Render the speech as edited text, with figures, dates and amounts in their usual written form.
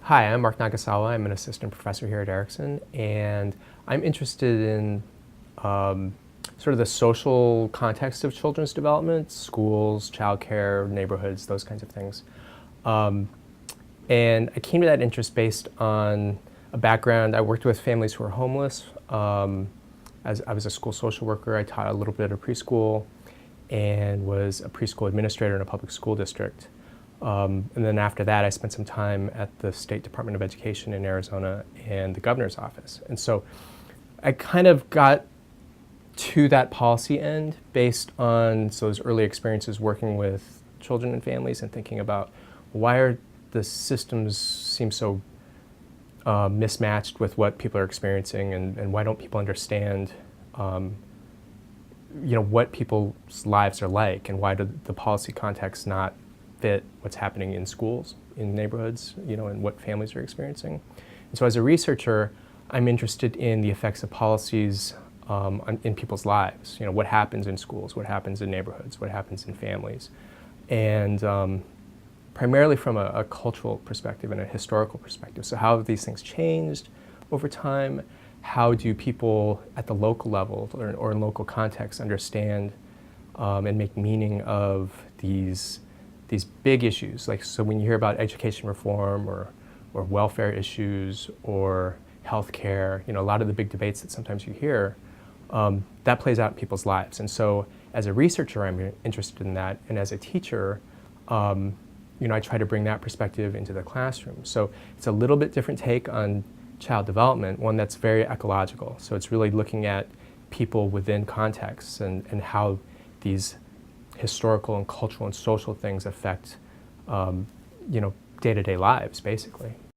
Hi, I'm Mark Nagasawa. I'm an assistant professor here at Erikson, and I'm interested in sort of the social context of children's development, schools, childcare, neighborhoods, those kinds of things. Um, and I came to that interest based on a background. I worked with families who were homeless. As I was a school social worker, I taught a little bit of preschool and was a preschool administrator in a public school district. And then after that, I spent some time at the State Department of Education in Arizona and the governor's office. And so I kind of got to that policy end based on those early experiences working with children and families and thinking about why are the systems seem so mismatched with what people are experiencing, and why don't people understand what people's lives are like, and why do the policy contexts not fit what's happening in schools, in neighborhoods, and what families are experiencing. And so as a researcher, I'm interested in the effects of policies in people's lives. What happens in schools, what happens in neighborhoods, what happens in families. And primarily from a cultural perspective and a historical perspective. So how have these things changed over time? How do people at the local level or in local contexts understand and make meaning of these big issues? So when you hear about education reform or welfare issues or healthcare, a lot of the big debates that sometimes you hear, that plays out in people's lives. And so as a researcher, I'm interested in that. And as a teacher, I try to bring that perspective into the classroom. So it's a little bit different take on child development, one that's very ecological. So it's really looking at people within contexts and how these historical and cultural and social things affect day-to-day lives, basically.